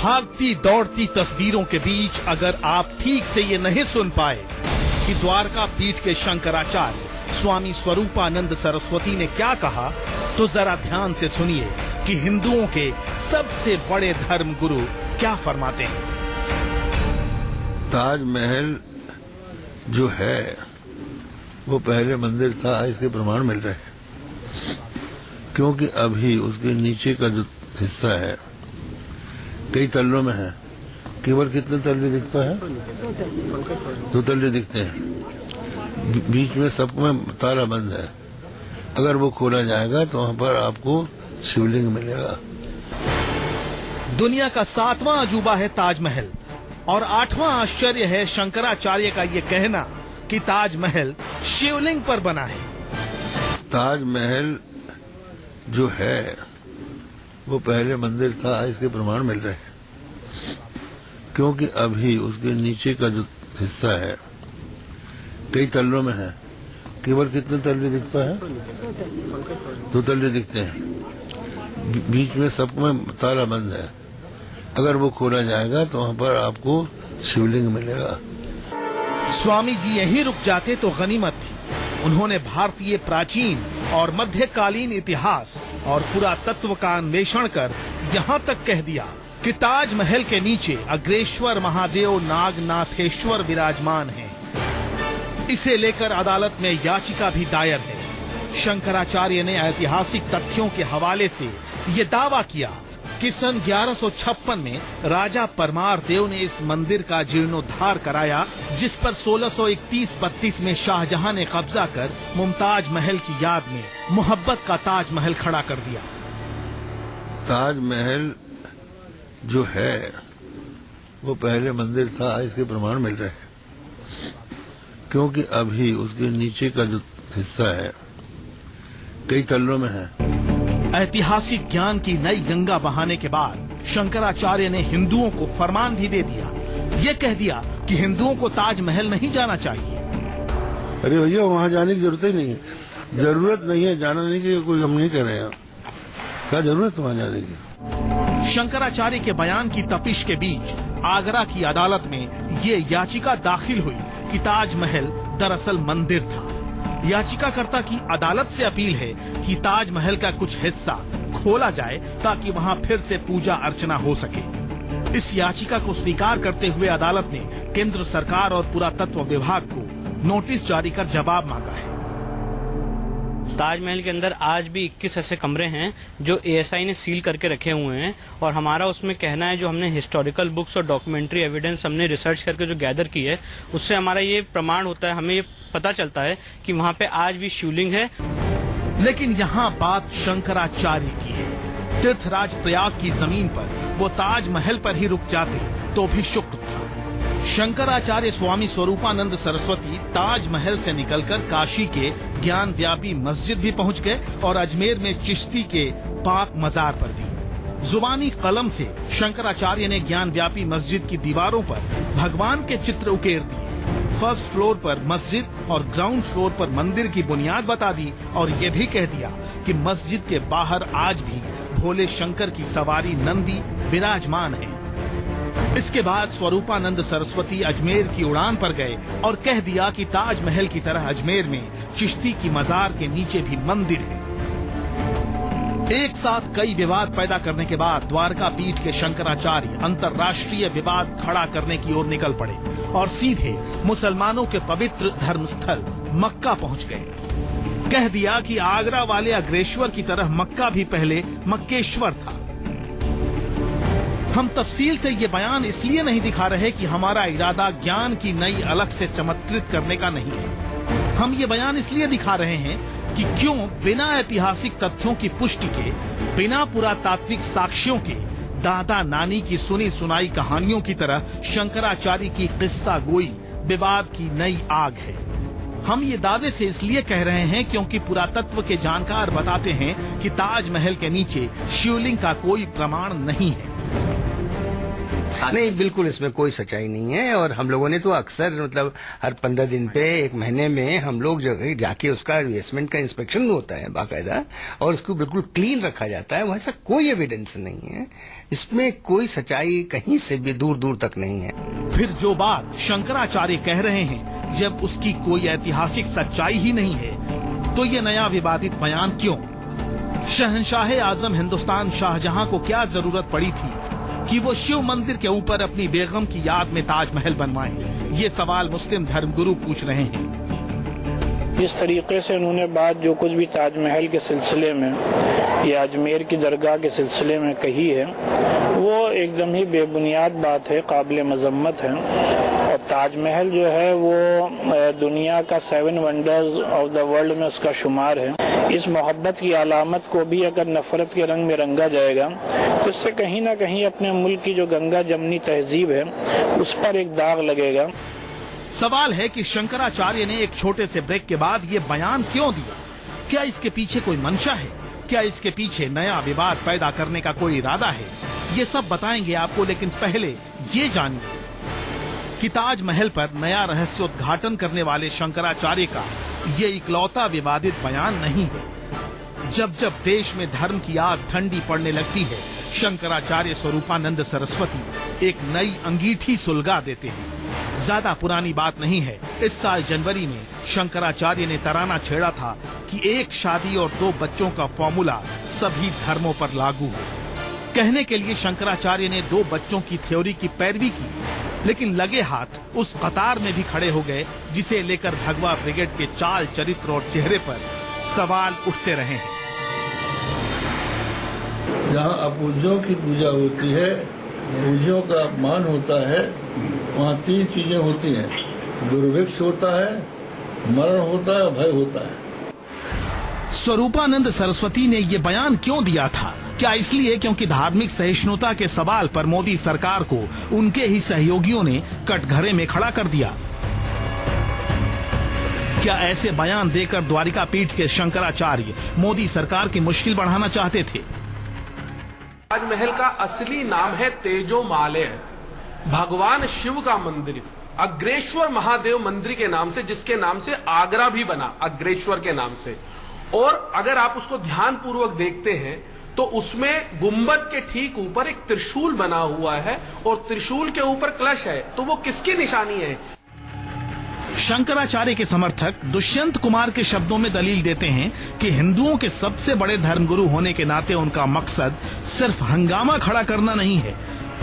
भागती दौड़ती तस्वीरों के बीच अगर आप ठीक से ये नहीं सुन पाए कि द्वारका पीठ के शंकराचार्य स्वामी स्वरूपानंद सरस्वती ने क्या कहा, तो जरा ध्यान से सुनिए कि हिंदुओं के सबसे बड़े धर्म गुरु क्या फरमाते हैं। ताजमहल जो है वो पहले मंदिर था, इसके प्रमाण मिल रहे हैं, क्योंकि अभी उसके नीचे का जो हिस्सा है कई तल्लों में है। केवल कितने तल्ले दिखता है? 2 तल्ले दिखते हैं। बीच में सब में ताला बंद है। अगर वो खोला जाएगा तो वहां पर आपको शिवलिंग मिलेगा। दुनिया का 7वां अजूबा है ताजमहल और 8वां आश्चर्य है शंकराचार्य का ये कहना कि ताजमहल शिवलिंग पर बना है। ताजमहल जो है वो पहले मंदिर था, इसके प्रमाण मिल रहे हैं, क्योंकि अभी उसके नीचे का जो हिस्सा है कई तल्लों में है। केवल कितने तल्ले दिखता है? 2 तल्ले दिखते हैं। बीच में सब में ताला बंद है। अगर वो खोला जाएगा तो वहां पर आपको शिवलिंग मिलेगा। स्वामी जी यहीं रुक जाते तो गनीमत थी। उन्होंने भारतीय प्राचीन और मध्यकालीन इतिहास और पुरातत्व का अन्वेषण कर यहाँ तक कह दिया कि ताजमहल के नीचे अग्रेश्वर महादेव नागनाथेश्वर विराजमान हैं। इसे लेकर अदालत में याचिका भी दायर है। शंकराचार्य ने ऐतिहासिक तथ्यों के हवाले से ये दावा किया कि सन 1156 में राजा परमार देव ने इस मंदिर का जीर्णोद्धार कराया, जिस पर 1631-32 में शाहजहां ने कब्जा कर मुमताज महल की याद में मोहब्बत का ताजमहल खड़ा कर दिया। ताजमहल जो है वो पहले मंदिर था, इसके प्रमाण मिल रहे हैं, क्योंकि अभी उसके नीचे का जो हिस्सा है कई तल्लों में है। ऐतिहासिक ज्ञान की नई गंगा बहाने के बाद शंकराचार्य ने हिंदुओं को फरमान भी दे दिया। ये कह दिया कि हिंदुओं को ताजमहल नहीं जाना चाहिए। अरे भैया, वहाँ जाने की जरूरत ही नहीं है। जरूरत नहीं है, जाना नहीं की कोई हम नहीं कर रहे हैं। क्या जरूरत है वहाँ जाने की? शंकराचार्य के बयान की तपिश के बीच आगरा की अदालत में ये याचिका दाखिल हुई कि ताजमहल दरअसल मंदिर था। याचिकाकर्ता की अदालत से अपील है कि ताजमहल का कुछ हिस्सा खोला जाए ताकि वहां फिर से पूजा अर्चना हो सके। इस याचिका को स्वीकार करते हुए अदालत ने केंद्र सरकार और पुरातत्व विभाग को नोटिस जारी कर जवाब मांगा है। ताजमहल के अंदर आज भी 21 ऐसे कमरे हैं जो ASI ने सील करके रखे हुए हैं, और हमारा उसमें कहना है, जो हमने हिस्टोरिकल बुक्स और डॉक्यूमेंट्री एविडेंस हमने रिसर्च करके जो गैदर की है, उससे हमारा ये प्रमाण होता है, हमें ये पता चलता है कि वहाँ पे आज भी शिवलिंग है। लेकिन यहाँ बात शंकराचार्य की है। तीर्थराज प्रयाग की जमीन पर वो ताजमहल पर ही रुक जाते तो भी शुक्र था। शंकराचार्य स्वामी स्वरूपानंद सरस्वती ताजमहल से निकलकर काशी के ज्ञान व्यापी मस्जिद भी पहुंच गए और अजमेर में चिश्ती के पाक मजार पर भी। जुबानी कलम से शंकराचार्य ने ज्ञान व्यापी मस्जिद की दीवारों पर भगवान के चित्र उकेर दिए। फर्स्ट फ्लोर पर मस्जिद और ग्राउंड फ्लोर पर मंदिर की बुनियाद बता दी और ये भी कह दिया कि मस्जिद के बाहर आज भी भोले शंकर की सवारी नंदी विराजमान है। इसके बाद स्वरूपानंद सरस्वती अजमेर की उड़ान पर गए और कह दिया कि ताजमहल की तरह अजमेर में चिश्ती की मजार के नीचे भी मंदिर है। एक साथ कई विवाद पैदा करने के बाद द्वारका पीठ के शंकराचार्य अंतर्राष्ट्रीय विवाद खड़ा करने की ओर निकल पड़े और सीधे मुसलमानों के पवित्र धर्मस्थल मक्का पहुंच गए। कह दिया कि आगरा वाले अग्रेश्वर की तरह मक्का भी पहले मक्केश्वर था। हम तफसील से ये बयान इसलिए नहीं दिखा रहे कि हमारा इरादा ज्ञान की नई अलग से चमत्कृत करने का नहीं है। हम ये बयान इसलिए दिखा रहे हैं कि क्यों बिना ऐतिहासिक तथ्यों की पुष्टि के, बिना पुरातात्विक साक्ष्यों के, दादा नानी की सुनी सुनाई कहानियों की तरह शंकराचार्य की किस्सा गोई विवाद की नई आग है। हम ये दावे से इसलिए कह रहे हैं क्योंकि पुरातत्व के जानकार बताते हैं कि ताजमहल के नीचे शिवलिंग का कोई प्रमाण नहीं है। नहीं, बिल्कुल इसमें कोई सच्चाई नहीं है। और हम लोगों ने तो अक्सर मतलब हर 15 दिन पे, एक महीने में हम लोग जगह जाके उसका बेसमेंट का इंस्पेक्शन होता है बाकायदा, और उसको बिल्कुल क्लीन रखा जाता है। वैसा कोई एविडेंस नहीं है, इसमें कोई सच्चाई कहीं से भी दूर दूर तक नहीं है। फिर जो बात शंकराचार्य कह रहे हैं, जब उसकी कोई ऐतिहासिक सच्चाई ही नहीं है, तो ये नया विवादित बयान क्यों? शहंशाह आजम हिंदुस्तान शाहजहां को क्या जरूरत पड़ी थी कि वो शिव मंदिर के ऊपर अपनी बेगम की याद में ताजमहल बनवाएं? ये सवाल मुस्लिम धर्मगुरु पूछ रहे हैं। इस तरीके से उन्होंने बात जो कुछ भी ताजमहल के सिलसिले में या अजमेर की दरगाह के सिलसिले में कही है, वो एकदम ही बेबुनियाद बात है, काबिल मजम्मत है। और ताजमहल जो है वो दुनिया का 7 वंडर्स ऑफ द वर्ल्ड में उसका शुमार है। इस मोहब्बत की अलामत को भी अगर नफरत के रंग में रंगा जाएगा तो इससे कहीं ना कहीं अपने मुल्क की जो गंगा जमनी तहजीब है उस पर एक दाग लगेगा। सवाल है कि शंकराचार्य ने एक छोटे से ब्रेक के बाद ये बयान क्यों दिया? क्या इसके पीछे कोई मंशा है? क्या इसके पीछे नया विवाद पैदा करने का कोई इरादा है? ये सब बताएंगे आपको, लेकिन पहले ये जानिए कि ताजमहल पर नया रहस्योद्घाटन करने वाले शंकराचार्य का ये इकलौता विवादित बयान नहीं है। जब जब देश में धर्म की आग ठंडी पड़ने लगती है, शंकराचार्य स्वरूपानंद सरस्वती एक नई अंगीठी सुलगा देते हैं। ज्यादा पुरानी बात नहीं है, इस साल जनवरी में शंकराचार्य ने तराना छेड़ा था कि एक शादी और 2 बच्चों का फॉर्मूला सभी धर्मों पर लागू हो। कहने के लिए शंकराचार्य ने 2 बच्चों की थ्योरी की पैरवी की, लेकिन लगे हाथ उस कतार में भी खड़े हो गए जिसे लेकर भगवा ब्रिगेड के चाल चरित्र और चेहरे पर सवाल उठते रहे हैं। जहाँ अपूज्यों की पूजा होती है, पूज्यों का अपमान होता है, वहाँ 3 चीजें होती हैं। दुर्भिक्ष होता है, मरण होता है, भय होता है। स्वरूपानंद सरस्वती ने ये बयान क्यों दिया था? क्या इसलिए क्योंकि धार्मिक सहिष्णुता के सवाल पर मोदी सरकार को उनके ही सहयोगियों ने कटघरे में खड़ा कर दिया? क्या ऐसे बयान देकर द्वारिका पीठ के शंकराचार्य मोदी सरकार की मुश्किल बढ़ाना चाहते थे? ताजमहल का असली नाम है तेजोमालय, भगवान शिव का मंदिर, अग्रेश्वर महादेव मंदिर के नाम से, जिसके नाम से आगरा भी बना, अग्रेश्वर के नाम से। और अगर आप उसको ध्यान पूर्वक देखते हैं तो उसमें गुंबद के ठीक ऊपर एक त्रिशूल बना हुआ है और त्रिशूल के ऊपर कलश है, तो वो किसकी निशानी है? शंकराचार्य के समर्थक दुष्यंत कुमार के शब्दों में दलील देते हैं कि हिंदुओं के सबसे बड़े धर्मगुरु होने के नाते उनका मकसद सिर्फ हंगामा खड़ा करना नहीं है,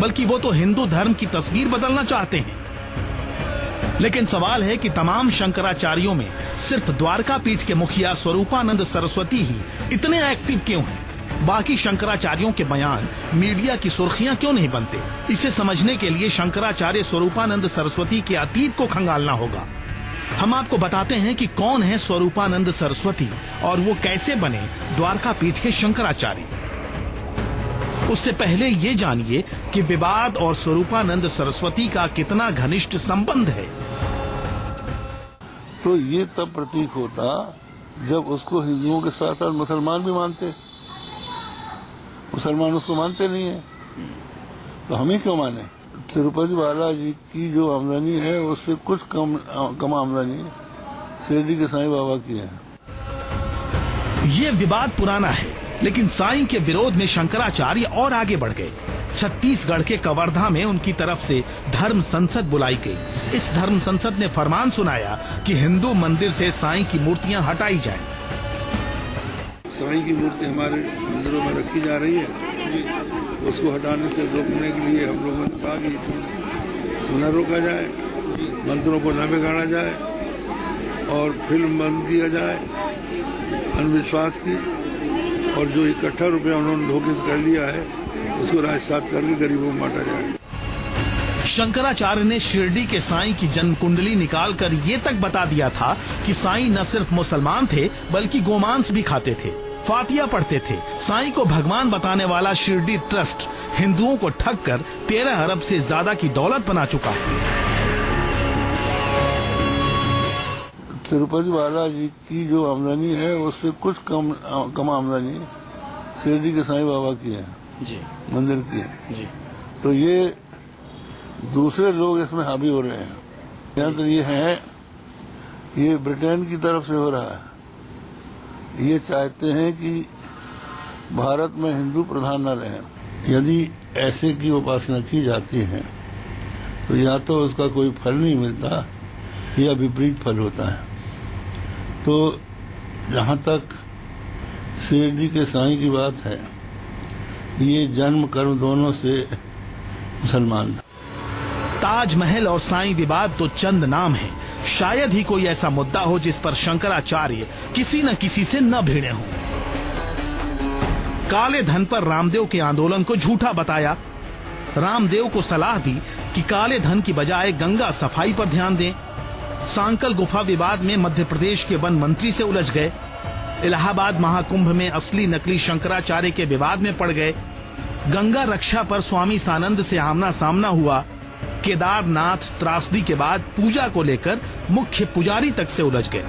बल्कि वो तो हिंदू धर्म की तस्वीर बदलना चाहते हैं। लेकिन सवाल है कि तमाम शंकराचार्यों में सिर्फ द्वारका पीठ के मुखिया स्वरूपानंद सरस्वती ही इतने एक्टिव क्यों हैं? बाकी शंकराचार्यों के बयान मीडिया की सुर्खियां क्यों नहीं बनते? इसे समझने के लिए शंकराचार्य स्वरूपानंद सरस्वती के अतीत को खंगालना होगा। हम आपको बताते हैं कि कौन है स्वरूपानंद सरस्वती और वो कैसे बने द्वारका पीठ के शंकराचार्य। उससे पहले ये जानिए कि विवाद और स्वरूपानंद सरस्वती का कितना घनिष्ठ संबंध है। तो ये तब प्रतीक होता जब उसको हिंदुओं के साथ साथ मुसलमान भी मानते। मुसलमान उसको मानते नहीं है, तो हमें क्यों माने? तिरुपति बालाजी की जो आमदनी है उससे कुछ कम आमदनी शिरडी के साईं बाबा की है। ये विवाद पुराना है, लेकिन साईं के विरोध में शंकराचार्य और आगे बढ़ गए। छत्तीसगढ़ के कवर्धा में उनकी तरफ से धर्म संसद बुलाई गई। इस धर्म संसद ने फरमान सुनाया कि हिंदू मंदिर से साईं की मूर्तियां हटाई जाएं। साईं की मूर्ति हमारे मंदिरों में रखी जा रही है, उसको हटाने से रोकने के लिए हम लोगों ने कहा कि न रोका जाए, मंदिरों को न बिगाड़ा जाए और फिल्म बंद किया जाए अंधविश्वास की, और जो 61 रुपया उन्होंने धोखे कर लिया है उसको राजसात करके गरीबों को बांटा जाए। शंकराचार्य ने शिरडी के साईं की जन्म कुंडली निकालकर ये तक बता दिया था कि साईं न सिर्फ मुसलमान थे बल्कि गोमांस भी खाते थे, फातिया पढ़ते थे। साईं को भगवान बताने वाला शिरडी ट्रस्ट हिंदुओं को ठग कर 13 अरब से ज्यादा की दौलत बना चुका है। तिरुपति बालाजी की जो आमदनी है उससे कुछ कम आमदनी शिरडी के साईं बाबा की है, जी मंदिर की है। जी। तो ये दूसरे लोग इसमें हावी हो रहे हैं। यंत्र ये है, ये ब्रिटेन की तरफ से हो रहा है। ये चाहते हैं कि भारत में हिंदू प्रधान न रहें। यदि ऐसे की उपासना की जाती है तो या तो उसका कोई फल नहीं मिलता या विपरीत फल होता है। तो जहाँ तक शिरडी के साईं की बात है, ये जन्म कर्म दोनों से मुसलमान। ताजमहल और साईं विवाद तो चंद नाम है, शायद ही कोई ऐसा मुद्दा हो जिस पर शंकराचार्य किसी न किसी से न भिड़े हों। काले धन पर रामदेव के आंदोलन को झूठा बताया, रामदेव को सलाह दी कि काले धन की बजाय गंगा सफाई पर ध्यान दें। सांकल गुफा विवाद में मध्य प्रदेश के वन मंत्री से उलझ गए। इलाहाबाद महाकुंभ में असली नकली शंकराचार्य के विवाद में पड़ गए। गंगा रक्षा पर स्वामी सानंद से आमना सामना हुआ। केदारनाथ त्रासदी के बाद पूजा को लेकर मुख्य पुजारी तक से उलझ गए।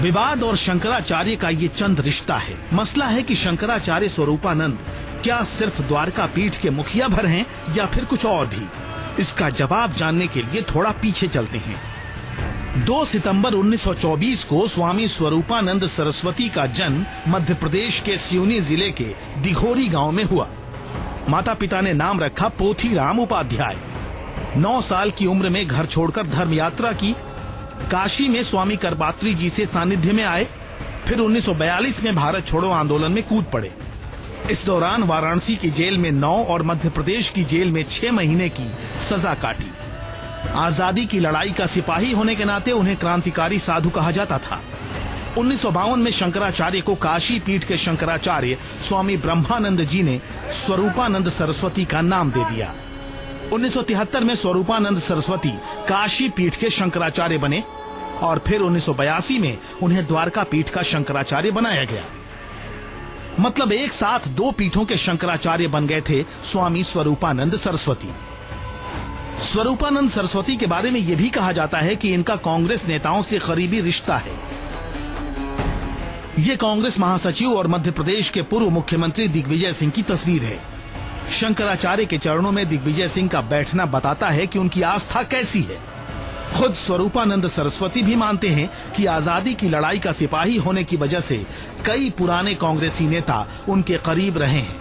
विवाद और शंकराचार्य का ये चंद रिश्ता है। मसला है कि शंकराचार्य स्वरूपानंद क्या सिर्फ द्वारका पीठ के मुखिया भर हैं या फिर कुछ और भी? इसका जवाब जानने के लिए थोड़ा पीछे चलते हैं। 2 सितंबर 1924 को स्वामी स्वरूपानंद सरस्वती का जन्म मध्य प्रदेश के सिवनी जिले के दिघोरी गांव में हुआ। माता पिता ने नाम रखा पोथीराम उपाध्याय। 9 साल की उम्र में घर छोड़कर धर्म यात्रा की। काशी में स्वामी करपात्री जी से सानिध्य में आए। फिर 1942 में भारत छोड़ो आंदोलन में कूद पड़े। इस दौरान वाराणसी की जेल में 9 और मध्य प्रदेश की जेल में 6 महीने की सजा काटी। आजादी की लड़ाई का सिपाही होने के नाते उन्हें क्रांतिकारी साधु कहा जाता था। 1952 में शंकराचार्य को काशी पीठ के शंकराचार्य स्वामी ब्रह्मानंद जी ने स्वरूपानंद सरस्वती का नाम दे दिया। 1973 में स्वरूपानंद सरस्वती काशी पीठ के शंकराचार्य बने और फिर 1982 में उन्हें द्वारका पीठ का शंकराचार्य बनाया गया। मतलब एक साथ 2 पीठों के शंकराचार्य बन गए थे स्वामी स्वरूपानंद सरस्वती। स्वरूपानंद सरस्वती के बारे में यह भी कहा जाता है कि इनका कांग्रेस नेताओं से करीबी रिश्ता है। ये कांग्रेस महासचिव और मध्य प्रदेश के पूर्व मुख्यमंत्री दिग्विजय सिंह की तस्वीर है। शंकराचार्य के चरणों में दिग्विजय सिंह का बैठना बताता है कि उनकी आस्था कैसी है। खुद स्वरूपानंद सरस्वती भी मानते हैं कि आजादी की लड़ाई का सिपाही होने की वजह से कई पुराने कांग्रेसी नेता उनके करीब रहे हैं।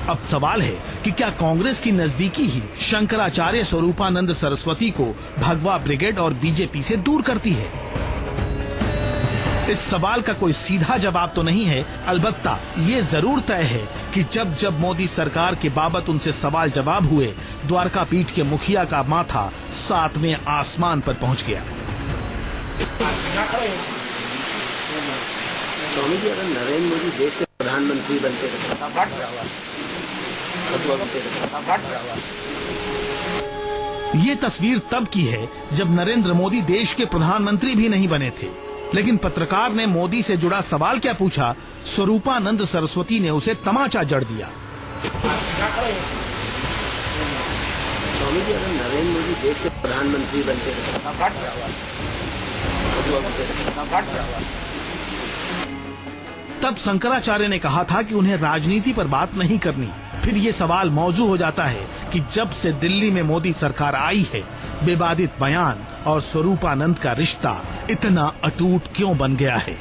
अब सवाल है कि क्या कांग्रेस की नजदीकी ही शंकराचार्य स्वरूपानंद सरस्वती को भगवा ब्रिगेड और बीजेपी से दूर करती है? इस सवाल का कोई सीधा जवाब तो नहीं है। अलबत्ता ये जरूर तय है कि जब जब मोदी सरकार के बाबत उनसे सवाल जवाब हुए, द्वारका पीठ के मुखिया का माथा 7वें आसमान पर पहुंच गया। स्वामी जी, अगर नरेंद्र मोदी देश के प्रधानमंत्री बनते ये तस्वीर तब की है जब नरेंद्र मोदी देश के प्रधानमंत्री भी नहीं बने थे। लेकिन पत्रकार ने मोदी से जुड़ा सवाल क्या पूछा, स्वरूपानंद सरस्वती ने उसे तमाचा जड़ दिया। स्वामी जी, अगर नरेंद्र मोदी देश के प्रधानमंत्री बनते तब शंकराचार्य ने कहा था कि उन्हें राजनीति पर बात नहीं करनी। फिर ये सवाल मौजू हो जाता है कि जब से दिल्ली में मोदी सरकार आई है, विवादित बयान और स्वरूपानंद का रिश्ता इतना अटूट क्यों बन गया है?